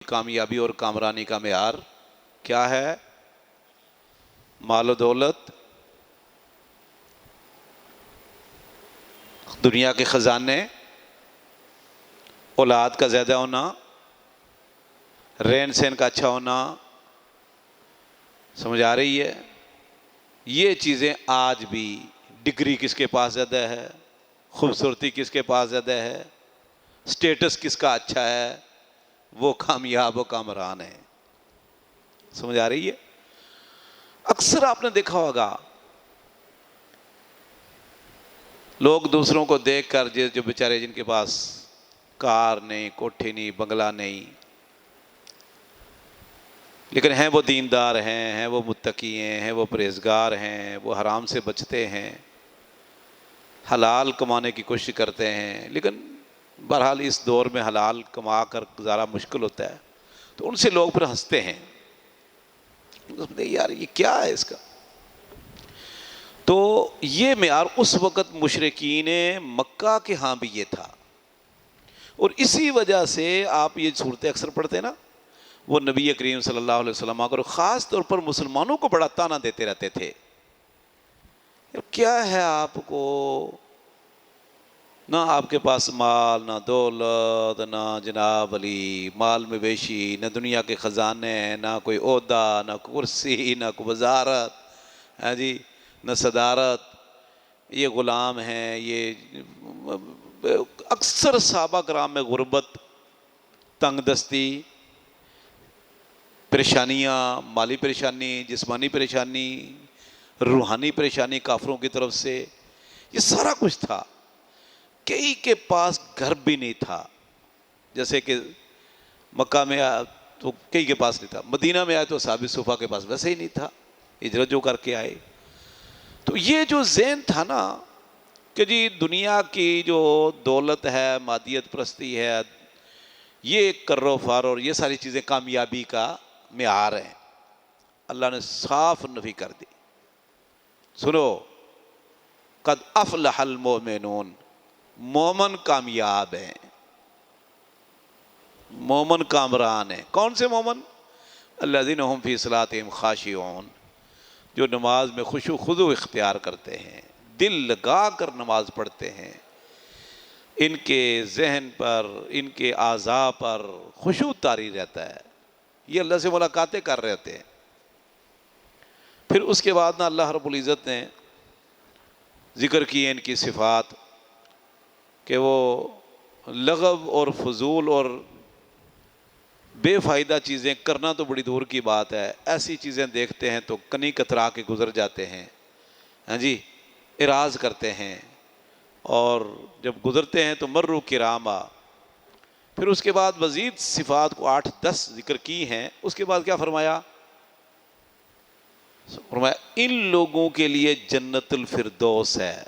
کامیابی اور کامرانی کا معیار کیا ہے؟ مال و دولت، دنیا کے خزانے، اولاد کا زیادہ ہونا، رہن سہن کا اچھا ہونا. سمجھ آ رہی ہے؟ یہ چیزیں آج بھی، ڈگری کس کے پاس زیادہ ہے، خوبصورتی کس کے پاس زیادہ ہے، سٹیٹس کس کا اچھا ہے، وہ کامیاب و کامران ہے. سمجھ آ رہی ہے؟ اکثر آپ نے دیکھا ہوگا لوگ دوسروں کو دیکھ کر، جو بیچارے جن کے پاس کار نہیں، کوٹھی نہیں، بنگلہ نہیں، لیکن ہیں وہ دیندار ہیں وہ متقی ہیں وہ پرہیزگار ہیں، وہ حرام سے بچتے ہیں، حلال کمانے کی کوشش کرتے ہیں، لیکن بہرحال اس دور میں حلال کما کر گزارا مشکل ہوتا ہے، تو ان سے لوگ پھر ہنستے ہیں. یار یہ کیا ہے اس کا؟ تو یہ معیار اس وقت مشرکین مکہ کے ہاں بھی یہ تھا، اور اسی وجہ سے آپ یہ صورتیں اکثر پڑھتے ہیں نا، وہ نبی کریم صلی اللہ علیہ وسلم اور خاص طور پر مسلمانوں کو بڑا تانا دیتے رہتے تھے. کیا ہے آپ کو، نہ آپ کے پاس مال، نہ دولت، نہ جناب علی مال میں بیشی، نہ دنیا کے خزانے، نہ کوئی عہدہ، نہ کرسی، نہ کوئی وزارت، ہاں جی، نہ صدارت. یہ غلام ہیں. یہ اکثر صحابہ کرام میں غربت، تنگ دستی، پریشانیاں، مالی پریشانی، جسمانی پریشانی، روحانی پریشانی کافروں کی طرف سے، یہ سارا کچھ تھا. کئی کے پاس گھر بھی نہیں تھا، جیسے کہ مکہ میں تو کئی کے پاس نہیں تھا، مدینہ میں آئے تو اصحاب صفہ کے پاس ویسے ہی نہیں تھا، ہجرت جو کر کے آئے. تو یہ جو ذہن تھا نا کہ جی دنیا کی جو دولت ہے، مادیت پرستی ہے، یہ کرو فار اور یہ ساری چیزیں کامیابی کا معیار ہیں، اللہ نے صاف نفی کر دی. سنو، قد افلح المؤمنون، مومن کامیاب ہیں، مومن کامران ہیں. کون سے مومن؟ الذین هم فی صلاتہم خاشعون، جو نماز میں خشوع خضوع اختیار کرتے ہیں، دل لگا کر نماز پڑھتے ہیں، ان کے ذہن پر، ان کے اعضاء پر خشوع طاری رہتا ہے، یہ اللہ سے ملاقاتیں کر رہے ہوتے ہیں. پھر اس کے بعد نا اللہ رب العزت نے ذکر کی ان کی صفات کہ وہ لغو اور فضول اور بے فائدہ چیزیں کرنا تو بڑی دور کی بات ہے، ایسی چیزیں دیکھتے ہیں تو کنی کترا کے گزر جاتے ہیں، ہاں جی، اعراض کرتے ہیں، اور جب گزرتے ہیں تو مروا کراما. پھر اس کے بعد مزید صفات کو 8-10 ذکر کی ہیں. اس کے بعد کیا فرمایا؟ فرمایا ان لوگوں کے لیے جنت الفردوس ہے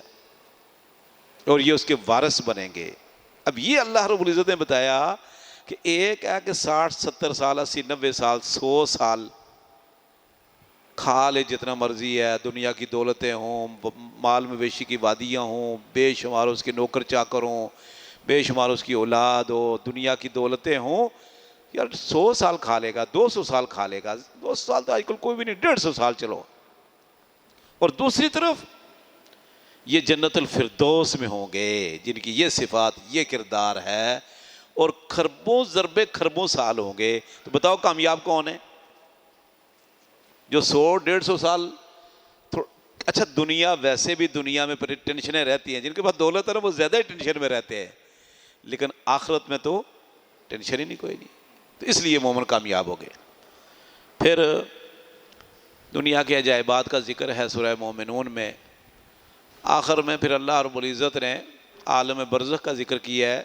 اور یہ اس کے وارث بنیں گے. اب یہ اللہ رب العزت نے بتایا کہ ایک ہے کہ 60-70 سال، 80-90 سال، 100 سال کھا لے جتنا مرضی ہے، دنیا کی دولتیں ہوں، مال مویشی کی وادیاں ہوں، بے شمار اس کے نوکر چاکر ہوں، بے شمار اس کی اولاد ہو، دنیا کی دولتیں ہوں، یار 100 سال کھا لے گا، 200 سال کھا لے گا. 200 سال تو آج کل کوئی بھی نہیں، 150 سال چلو. اور دوسری طرف یہ جنت الفردوس میں ہوں گے جن کی یہ صفات، یہ کردار ہے، اور خربوں ضربے خربوں سال ہوں گے. تو بتاؤ کامیاب کون ہے؟ جو 100-150 سال اچھا، دنیا ویسے بھی دنیا میں ٹینشنیں رہتی ہیں، جن کے پاس دولت ہے نا وہ زیادہ ہی ٹینشن میں رہتے ہیں، لیکن آخرت میں تو ٹینشن ہی نہیں، کوئی نہیں. تو اس لیے مومن کامیاب ہو گئے. پھر دنیا کے عجائبات کا ذکر ہے سورہ مومنون میں. آخر میں پھر اللہ رب العزت نے عالم برزخ کا ذکر کیا ہے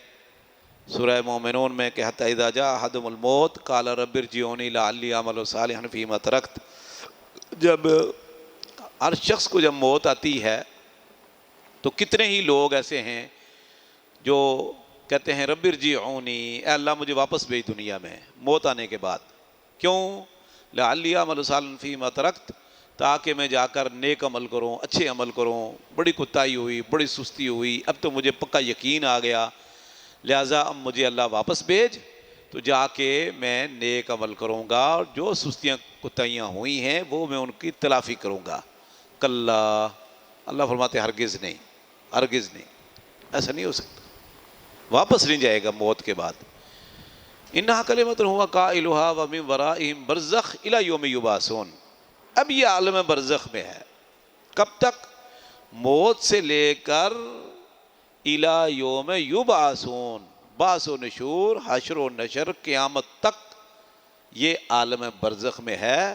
سورہ مومنون میں کہ حتی اذا جاء احدهم الموت قال رب ارجعونی لعلی اعمل صالحا فیما ترکت. جب ہر شخص کو جب موت آتی ہے تو کتنے ہی لوگ ایسے ہیں جو کہتے ہیں رب ارجعونی، اے اللہ مجھے واپس بھیج دنیا میں موت آنے کے بعد. کیوں؟ لعلی اعمل صالحا فیما ترکت، تاکہ میں جا کر نیک عمل کروں، اچھے عمل کروں. بڑی کوتاہی ہوئی، بڑی سستی ہوئی، اب تو مجھے پکا یقین آ گیا، لہٰذا اب مجھے اللہ واپس بھیج. تو تو جا کے میں نیک عمل کروں گا اور جو سستیاں کوتاہیاں ہوئی ہیں وہ میں ان کی تلافی کروں گا. کلا، اللہ فرماتے ہرگز نہیں، ہرگز نہیں، ایسا نہیں ہو سکتا. واپس نہیں جائے گا موت کے بعد. انہا کلمۃ ہوا قائلھا ومن ورائہم برزخ الی یوم یبعثون. اب یہ عالم برزخ میں ہے. کب تک؟ موت سے لے کر الی یوم یبعثون، بعث و نشور، حشر و نشر، قیامت تک یہ عالم برزخ میں ہے.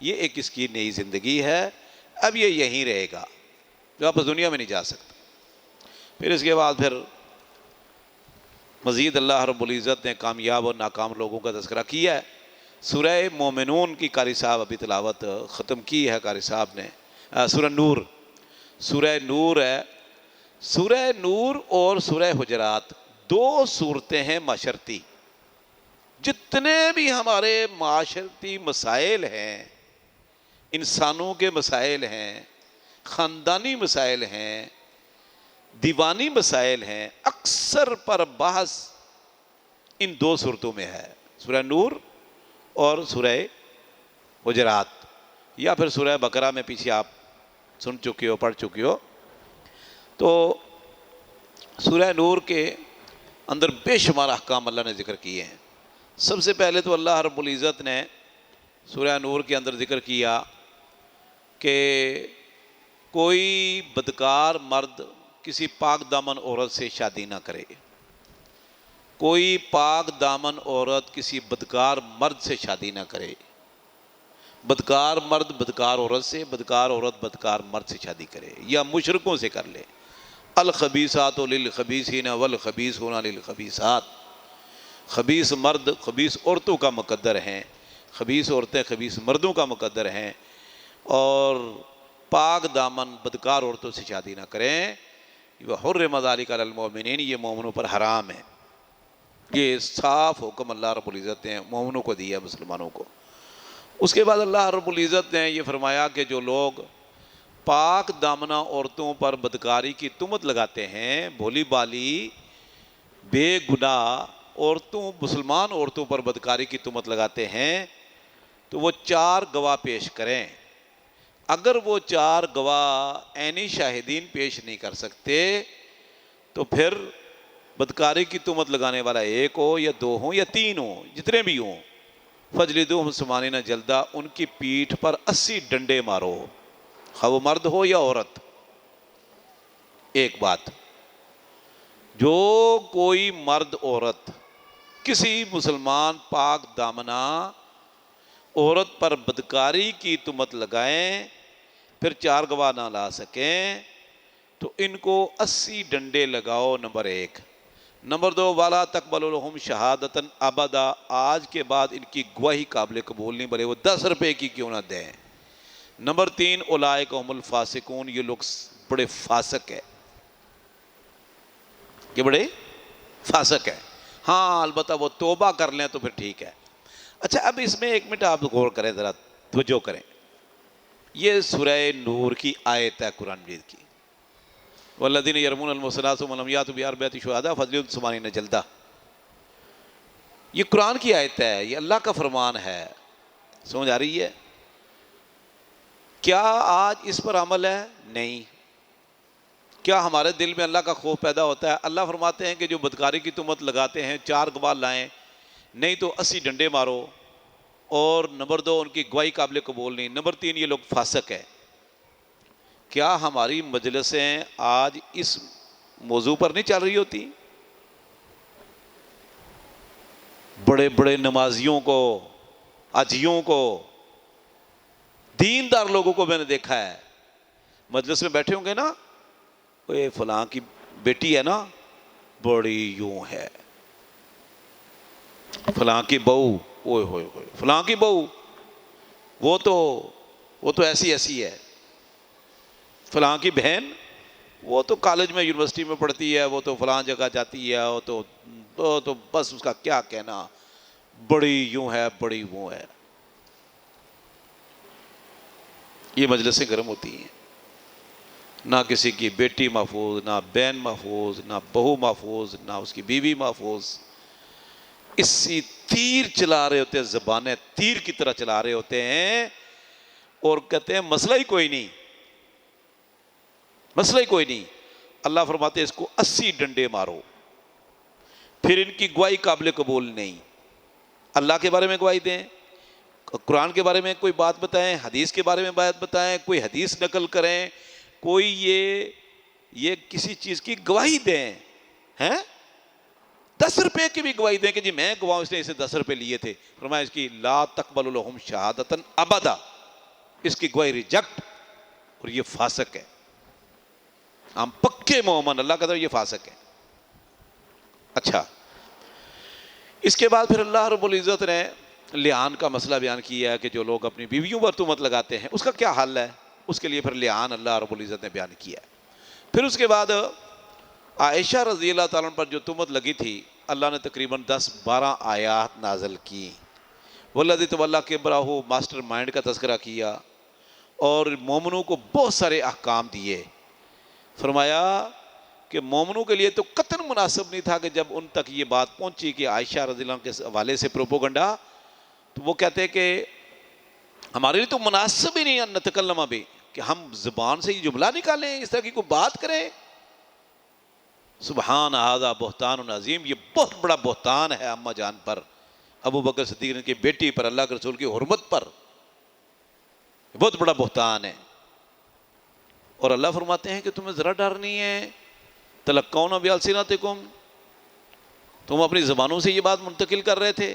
یہ ایک اس کی نئی زندگی ہے. اب یہ یہیں رہے گا، واپس دنیا میں نہیں جا سکتا. پھر اس کے بعد پھر مزید اللہ رب العزت نے کامیاب اور ناکام لوگوں کا تذکرہ کیا ہے. سورہ مومنون کی قاری صاحب ابھی تلاوت ختم کی ہے قاری صاحب نے. سورہ نور، سورہ نور ہے. سورہ نور اور سورہ حجرات دو صورتیں ہیں معاشرتی. جتنے بھی ہمارے معاشرتی مسائل ہیں، انسانوں کے مسائل ہیں، خاندانی مسائل ہیں، دیوانی مسائل ہیں، اکثر پر بحث ان دو صورتوں میں ہے، سورہ نور اور سورہ حجرات، یا پھر سورہ بقرہ میں پیچھے آپ سن چکے ہو، پڑھ چکے ہو. تو سورہ نور کے اندر بے شمار احکام اللہ نے ذکر کیے ہیں. سب سے پہلے تو اللہ رب العزت نے سورہ نور کے اندر ذکر کیا کہ کوئی بدکار مرد کسی پاک دامن عورت سے شادی نہ کرے. کوئی پاک دامن عورت کسی بدکار مرد سے شادی نہ کرے. بدکار مرد بدکار عورت سے، بدکار عورت بدکار مرد سے شادی کرے یا مشرکوں سے کر لے. الخبیثات للخبیثین والخبیثون للخبیثات. خبیث مرد خبیث عورتوں کا مقدر ہیں، خبیث عورتیں خبیث مردوں کا مقدر ہیں، اور پاک دامن بدکار عورتوں سے شادی نہ کریں. وحرم ذلک علی المؤمنین، یہ مومنوں پر حرام ہے. یہ صاف حکم اللہ رب العزت نے مومنوں کو دیا، مسلمانوں کو. اس کے بعد اللہ رب العزت نے یہ فرمایا کہ جو لوگ پاک دامنہ عورتوں پر بدکاری کی تہمت لگاتے ہیں، بھولی بالی بے گناہ عورتوں، مسلمان عورتوں پر بدکاری کی تہمت لگاتے ہیں، تو وہ 4 گواہ پیش کریں. اگر وہ 4 گواہ عینی شاہدین پیش نہیں کر سکتے تو پھر بدکاری کی تہمت لگانے والا 1 ہو یا 2 ہوں یا 3 ہوں، جتنے بھی ہوں، فجلدوہم 80 جلدہ، ان کی پیٹھ پر 80 ڈنڈے مارو، خواہ وہ مرد ہو یا عورت. ایک بات، جو کوئی مرد عورت کسی مسلمان پاک دامنہ عورت پر بدکاری کی تہمت لگائیں، پھر 4 گواہ نہ لا سکیں، تو ان کو 80 ڈنڈے لگاؤ. نمبر 1. نمبر 2، والا تقبل لہم شہادتاً ابدا، آج کے بعد ان کی گواہی قابل قبول نہیں، بھلے وہ 10 روپے کی کیوں نہ دیں. نمبر 3، اولئک هم الفاسقون، یہ لوگ بڑے فاسق ہیں، یہ بڑے فاسق ہیں. ہاں البتہ وہ توبہ کر لیں تو پھر ٹھیک ہے. اچھا، اب اس میں 1 منٹ آپ غور کریں، ذرا توجہ کریں. یہ سورہ نور کی آیت ہے قرآن مجید کی. والذین یرمون المحصنات ثم لم یأتوا بأربعۃ شہداء فجلدوہم 80 جلدہ. یہ قرآن کی آیت ہے، یہ اللہ کا فرمان ہے. سمجھ آ رہی ہے؟ کیا آج اس پر عمل ہے؟ نہیں. کیا ہمارے دل میں اللہ کا خوف پیدا ہوتا ہے؟ اللہ فرماتے ہیں کہ جو بدکاری کی تہمت لگاتے ہیں 4 گواہ لائیں، نہیں تو 80 ڈنڈے مارو. اور نمبر 2، ان کی گواہی قابل قبول نہیں. نمبر 3، یہ لوگ فاسق ہیں. کیا ہماری مجلسیں آج اس موضوع پر نہیں چل رہی ہوتی؟ بڑے بڑے نمازیوں کو، حاجیوں کو، دیندار لوگوں کو میں نے دیکھا ہے، مجلس میں بیٹھے ہوں گے نا، اے فلاں کی بیٹی ہے نا بڑی یوں ہے، فلاں کی بہو، اوئے ہوئے ہوئے فلاں کی بہو وہ تو ایسی ایسی ہے، فلاں کی بہن وہ تو کالج میں یونیورسٹی میں پڑھتی ہے، وہ تو فلاں جگہ جاتی ہے، وہ تو بس اس کا کیا کہنا، بڑی یوں ہے بڑی وہ ہے. یہ مجلسیں گرم ہوتی ہیں، نہ کسی کی بیٹی محفوظ، نہ بہن محفوظ، نہ بہو محفوظ، نہ اس کی بیوی محفوظ. اسی تیر چلا رہے ہوتے ہیں، زبانیں تیر کی طرح چلا رہے ہوتے ہیں، اور کہتے ہیں مسئلہ ہی کوئی نہیں، مسئلہ ہی کوئی نہیں۔ اللہ فرماتے ہیں اس کو 80 ڈنڈے مارو، پھر ان کی گواہی قابل قبول نہیں۔ اللہ کے بارے میں گواہی دیں، قرآن کے بارے میں کوئی بات بتائیں، حدیث کے بارے میں بات بتائیں، کوئی حدیث نقل کریں، کوئی یہ کسی چیز کی گواہی دیں، ہیں 10 روپے کی بھی گواہی دیں کہ جی میں گواہ، اس نے اسے 10 روپے لیے تھے، فرمایا اس کی لا تقبل لہم شہادتن ابدا، اس کی گواہی ریجیکٹ، اور یہ فاسق ہے، ہم پکے مومن، اللہ کا یہ فاسق ہے۔ اچھا، اس کے بعد پھر اللہ رب العزت نے لعان کا مسئلہ بیان کیا ہے کہ جو لوگ اپنی بیویوں پر تہمت لگاتے ہیں اس کا کیا حل ہے، اس کے لیے پھر لعان اللہ رب العزت نے بیان کیا ہے۔ پھر اس کے بعد عائشہ رضی اللہ تعالیٰ عنہ پر جو تہمت لگی تھی، اللہ نے تقریباً 10-12 آیات نازل کی، والذی تولی کبرہ، ماسٹر مائنڈ کا تذکرہ کیا، اور مومنوں کو بہت سارے احکام دیے۔ فرمایا کہ مومنوں کے لیے تو قطعاً مناسب نہیں تھا کہ جب ان تک یہ بات پہنچی کہ عائشہ رضی اللہ عنہ کے حوالے سے پروپوگنڈا، تو وہ کہتے ہیں کہ ہمارے لیے تو مناسب ہی نہیں ان نتکلم بھی، کہ ہم زبان سے یہ جملہ نکالیں، اس طرح کی کوئی بات کریں۔ سبحان ھذا بہتان عظیم، یہ بہت بڑا بہتان ہے اماں جان پر، ابو بکر صدیق کی بیٹی پر، اللہ کے رسول کی حرمت پر، بہت بڑا بہتان ہے۔ اور اللہ فرماتے ہیں کہ تمہیں ذرا ڈر نہیں ہے، تلقون بألسنتکم، تم اپنی زبانوں سے یہ بات منتقل کر رہے تھے،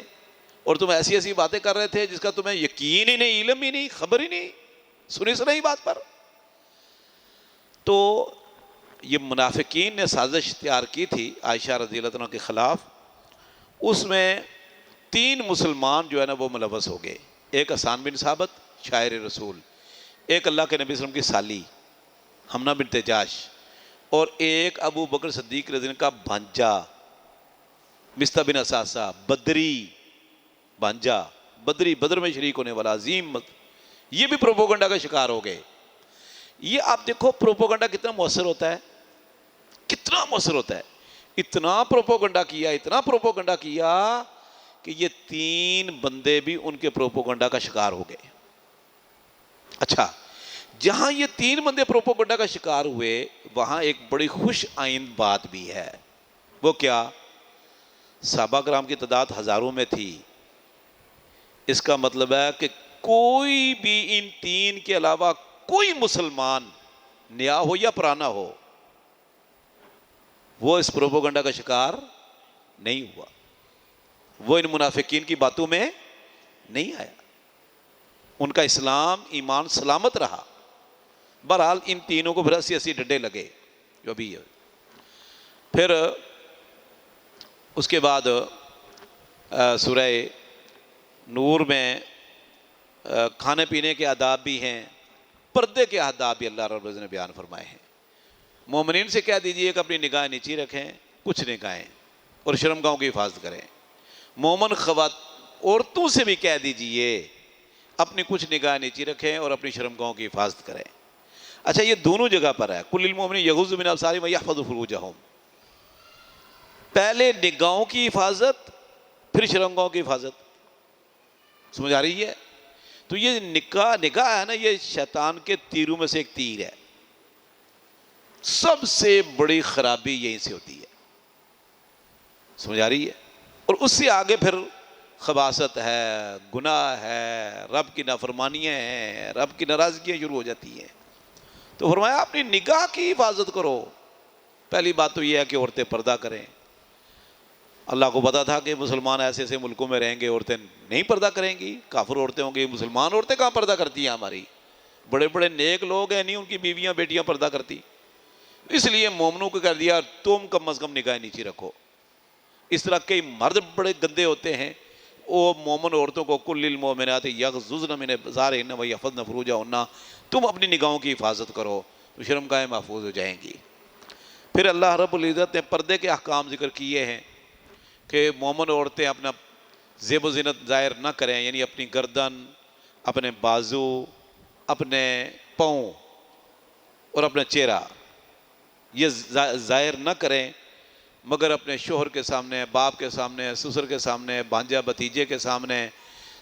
اور تم ایسی ایسی باتیں کر رہے تھے جس کا تمہیں یقین ہی نہیں، علم ہی نہیں، خبر ہی نہیں، سنی سنائی بات پر۔ تو یہ منافقین نے سازش تیار کی تھی عائشہ رضی اللہ عنہ کے خلاف، اس میں 3 مسلمان جو ہے نا وہ ملوث ہو گئے، ایک حسان بن ثابت شاعر رسول، ایک اللہ کے نبی صلی اللہ علیہ وسلم کی سالی حمنہ بنت جاش، اور ایک ابو بکر صدیق رضی اللہ عنہ کا بھانجا مستہ بن اساسہ، بدری بھانجا، بدری، بدر میں شریک ہونے والا عظیم، یہ بھی پروپوگنڈا کا شکار ہو گئے۔ یہ آپ دیکھو پروپوگنڈا کتنا مؤثر ہوتا ہے، کتنا مؤثر ہوتا ہے، اتنا پروپوگنڈا کیا، اتنا پروپوگنڈا کیا کہ یہ 3 بندے بھی ان کے پروپوگنڈا کا شکار ہو گئے۔ اچھا، جہاں یہ 3 بندے پروپوگنڈا کا شکار ہوئے، وہاں ایک بڑی خوش آئند بات بھی ہے۔ وہ کیا؟ صحابہ کرام کی تعداد ہزاروں میں تھی، اس کا مطلب ہے کہ کوئی بھی ان 3 کے علاوہ کوئی مسلمان نیا ہو یا پرانا ہو، وہ اس پروپوگنڈا کا شکار نہیں ہوا، وہ ان منافقین کی باتوں میں نہیں آیا، ان کا اسلام ایمان سلامت رہا۔ بہرحال ان تینوں کو پھر 80 ڈنڈے لگے جو بھی ہے۔ پھر اس کے بعد سورہ نور میں کھانے پینے کے آداب بھی ہیں، پردے کے آداب بھی اللہ رب العزت نے بیان فرمائے ہیں۔ مومنین سے کہہ دیجئے کہ اپنی نگاہ نیچی رکھیں، کچھ نہیں کہیں، اور شرمگاہوں کی حفاظت کریں۔ مومن عورتوں سے بھی کہہ دیجئے اپنی کچھ نگاہ نیچی رکھیں اور اپنی شرمگاہوں کی حفاظت کریں۔ اچھا، یہ دونوں جگہ پر ہے، کل للمؤمنین یغضوا من ابصارہم ویحفظوا فروجہم، پہلے نگاہوں کی حفاظت، پھر شرمگاہوں کی حفاظت، سمجھ آ رہی ہے؟ تو یہ نگاہ ہے نا، یہ شیطان کے تیروں میں سے ایک تیر ہے، سب سے بڑی خرابی یہیں سے ہوتی ہے، سمجھ آ رہی ہے؟ اور اس سے آگے پھر خباثت ہے، گناہ ہے، رب کی نافرمانیاں ہیں، رب کی ناراضگیاں شروع ہو جاتی ہیں۔ تو فرمایا اپنی نگاہ کی حفاظت کرو۔ پہلی بات تو یہ ہے کہ عورتیں پردہ کریں۔ اللہ کو پتا تھا کہ مسلمان ایسے ایسے ملکوں میں رہیں گے، عورتیں نہیں پردہ کریں گی، کافر عورتیں ہوں گی، مسلمان عورتیں کہاں پردہ کرتی ہیں؟ ہماری بڑے بڑے نیک لوگ ہیں، نہیں ان کی بیویاں بیٹیاں پردہ کرتی، اس لیے مومنوں کو کر دیا تم کم از کم نگاہ نیچی رکھو۔ اس طرح کئی مرد بڑے گندے ہوتے ہیں، وہ مومن عورتوں کو کل للمؤمنات یغضضن من ابصارہن ویحفظن فروجہن، تم اپنی نگاہوں کی حفاظت کرو تو شرمگاہیں محفوظ ہو جائیں گی۔ پھر اللہ رب العزت نے پردے کے احکام ذکر کیے ہیں کہ مومن عورتیں اپنا زیب و زینت ظاہر نہ کریں، یعنی اپنی گردن، اپنے بازو، اپنے پاؤں اور اپنا چہرہ یہ ظاہر نہ کریں، مگر اپنے شوہر کے سامنے، باپ کے سامنے، سسر کے سامنے، بھانجا بھتیجے کے سامنے،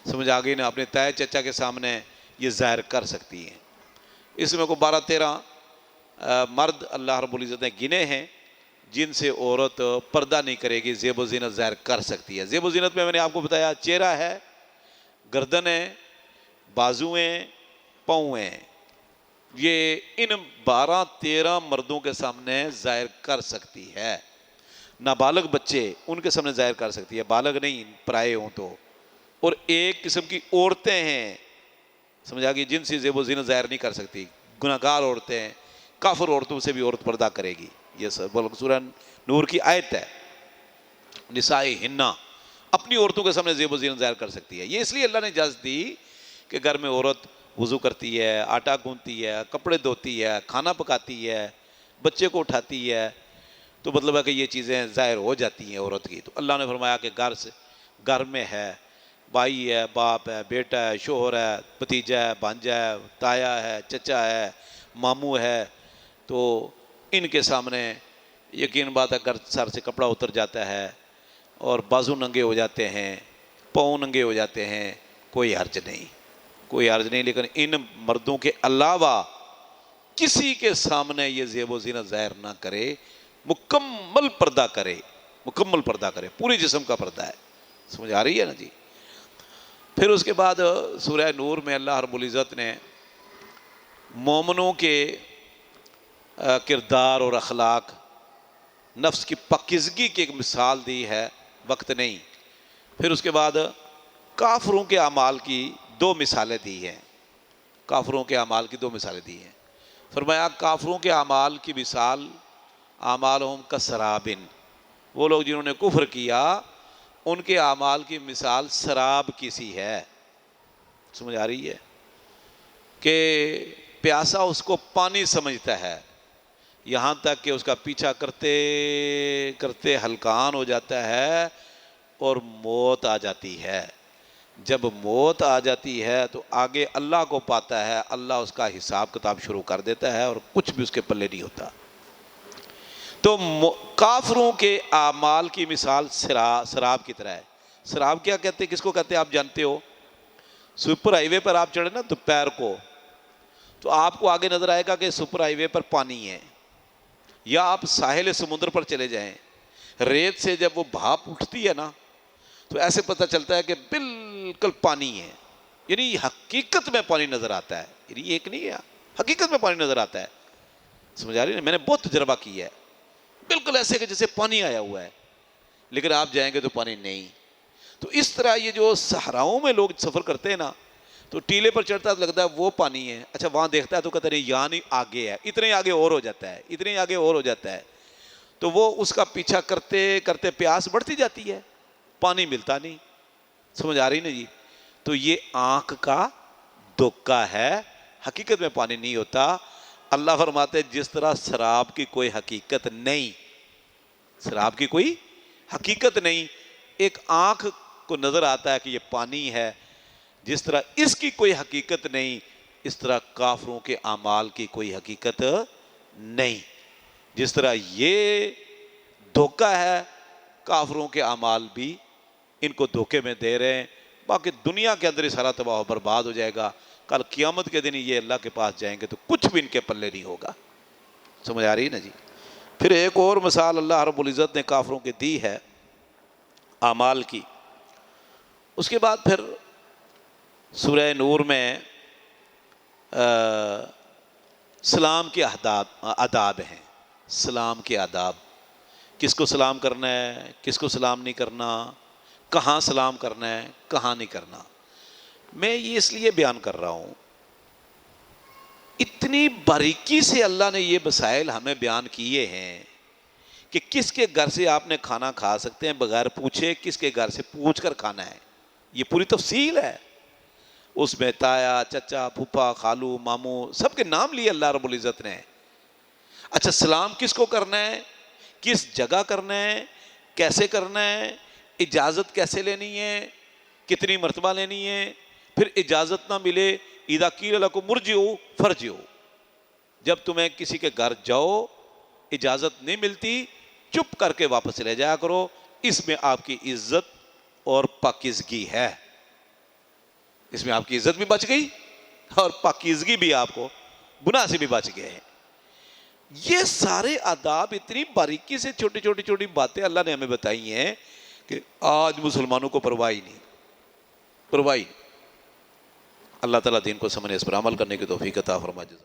سمجھ آ گئی نا، اپنے تائے چچا کے سامنے یہ ظاہر کر سکتی ہیں۔ اس میں کو 12-13 مرد اللہ رب العزت نے گنے ہیں جن سے عورت پردہ نہیں کرے گی، زیب و زینت ظاہر کر سکتی ہے۔ زیب و زینت میں نے آپ کو بتایا چہرہ ہے، گردن ہے، بازویں، پاؤں ہیں، یہ ان 12-13 مردوں کے سامنے ظاہر کر سکتی ہے۔ نابالغ بچے ان کے سامنے ظاہر کر سکتی ہے، بالغ نہیں پرائے ہوں تو۔ اور ایک قسم کی عورتیں ہیں، سمجھا گی، جن سے زیب و زینت ظاہر نہیں کر سکتی، گناہ گار عورتیں ہیں، کافر عورتوں سے بھی عورت پردہ کرے گی۔ یہ سب سورہ نور کی آیت ہے۔ نسائی ہننا، اپنی عورتوں کے سامنے زیب و زینت ظاہر کر سکتی ہے۔ یہ اس لیے اللہ نے اجازت دی کہ گھر میں عورت وضو کرتی ہے، آٹا گوندتی ہے، کپڑے دھوتی ہے، کھانا پکاتی ہے، بچے کو اٹھاتی ہے، تو مطلب ہے کہ یہ چیزیں ظاہر ہو جاتی ہیں عورت کی۔ تو اللہ نے فرمایا کہ گھر میں ہے، بھائی ہے، باپ ہے، بیٹا ہے، شوہر ہے، بھتیجا ہے، بھانجا ہے، تایا ہے، چچا ہے، ماموں ہے، تو ان کے سامنے یقین بات ہے اگر سر سے کپڑا اتر جاتا ہے اور بازو ننگے ہو جاتے ہیں، پاؤں ننگے ہو جاتے ہیں، کوئی حرج نہیں، کوئی حرج نہیں، لیکن ان مردوں کے علاوہ کسی کے سامنے یہ زیب و زینت ظاہر نہ کرے، مکمل پردہ کرے، مکمل پردہ کرے، پوری جسم کا پردہ ہے۔ سمجھ آ رہی ہے نا جی؟ پھر اس کے بعد سورہ نور میں اللہ رب العزت نے مومنوں کے کردار اور اخلاق، نفس کی پاکیزگی کی ایک مثال دی ہے، وقت نہیں۔ پھر اس کے بعد کافروں کے اعمال کی 2 مثالیں دی ہیں، کافروں کے اعمال کی 2 مثالیں دی ہیں۔ فرمایا کافروں کے اعمال کی مثال، اعمالہم کسرابن، وہ لوگ جنہوں نے کفر کیا ان کے اعمال کی مثال سراب کی سی ہے۔ سمجھ آ رہی ہے کہ پیاسا اس کو پانی سمجھتا ہے، یہاں تک کہ اس کا پیچھا کرتے کرتے ہلکان ہو جاتا ہے اور موت آ جاتی ہے۔ جب موت آ جاتی ہے تو آگے اللہ کو پاتا ہے، اللہ اس کا حساب کتاب شروع کر دیتا ہے اور کچھ بھی اس کے پلے نہیں ہوتا۔ تو کافروں کے اعمال کی مثال سراب کی طرح ہے۔ سراب کیا کہتے ہیں، کس کو کہتے ہیں آپ جانتے ہو؟ سپر ہائی وے پر آپ چڑھے نا دوپہر کو، تو آپ کو آگے نظر آئے گا کہ سپر ہائی وے پر پانی ہے، یا آپ ساحل سمندر پر چلے جائیں، ریت سے جب وہ بھاپ اٹھتی ہے نا تو ایسے پتہ چلتا ہے کہ بالکل پانی ہے، یعنی حقیقت میں پانی نظر آتا ہے، یعنی یہ ایک نہیں ہے، حقیقت میں پانی نظر آتا ہے۔ سمجھ آ رہی ہے؟ میں نے بہت تجربہ کیا ہے، بالکل ایسے کہ جیسے پانی آیا ہوا ہے، لیکن آپ جائیں گے تو پانی نہیں۔ تو اس طرح یہ جو صحراؤں میں لوگ سفر کرتے ہیں نا، تو ٹیلے پر چڑھتا ہے تو لگتا ہے وہ پانی ہے، اچھا وہاں دیکھتا ہے تو کہتا ہے یہاں نہیں، آگے ہے، اتنے آگے اور ہو جاتا ہے، اتنے آگے اور ہو جاتا ہے، تو وہ اس کا پیچھا کرتے کرتے پیاس بڑھتی جاتی ہے، پانی ملتا نہیں۔ سمجھ آ رہی نا جی؟ تو یہ آنکھ کا دھوکہ ہے، حقیقت میں پانی نہیں ہوتا۔ اللہ فرماتے جس طرح شراب کی کوئی حقیقت نہیں، شراب کی کوئی حقیقت نہیں، ایک آنکھ کو نظر آتا ہے کہ یہ پانی ہے، جس طرح اس کی کوئی حقیقت نہیں، اس طرح کافروں کے اعمال کی کوئی حقیقت نہیں۔ جس طرح یہ دھوکہ ہے، کافروں کے اعمال بھی ان کو دھوکے میں دے رہے ہیں، باقی دنیا کے اندر یہ سارا تباہ و برباد ہو جائے گا، کل قیامت کے دن یہ اللہ کے پاس جائیں گے تو کچھ بھی ان کے پلے نہیں ہوگا۔ سمجھ آ رہی ہے نا جی؟ پھر ایک اور مثال اللہ رب العزت نے کافروں کی دی ہے اعمال کی۔ اس کے بعد پھر سورہ نور میں سلام کے آداب ہیں، سلام کے آداب، کس کو سلام کرنا ہے، کس کو سلام نہیں کرنا، کہاں سلام کرنا ہے، کہاں نہیں کرنا۔ میں یہ اس لیے بیان کر رہا ہوں، اتنی باریکی سے اللہ نے یہ مسائل ہمیں بیان کیے ہیں کہ کس کے گھر سے آپ نے کھانا کھا سکتے ہیں بغیر پوچھے، کس کے گھر سے پوچھ کر کھانا ہے، یہ پوری تفصیل ہے۔ اس میں تایا، چچا، پھوپھا، خالو، ماموں، سب کے نام لیے اللہ رب العزت نے۔ اچھا سلام کس کو کرنا ہے، کس جگہ کرنا ہے، کیسے کرنا ہے، اجازت کیسے لینی ہے، کتنی مرتبہ لینی ہے، پھر اجازت نہ ملے اذا قیل لکم ارجعوا فارجعوا، جب تمہیں کسی کے گھر جاؤ اجازت نہیں ملتی چپ کر کے واپس چلے جایا کرو، اس میں آپ کی عزت اور پاکیزگی ہے، اس میں آپ کی عزت بھی بچ گئی اور پاکیزگی بھی، آپ کو گناہ سے بھی بچ گئے ہیں۔ یہ سارے آداب اتنی باریکی سے چھوٹی چھوٹی باتیں اللہ نے ہمیں بتائی ہیں کہ آج مسلمانوں کو پرواہ ہی نہیں، پرواہ ہی نہیں۔ اللہ تعالیٰ دین کو سمجھنے، اس پر عمل کرنے کی توفیق عطا فرمائے۔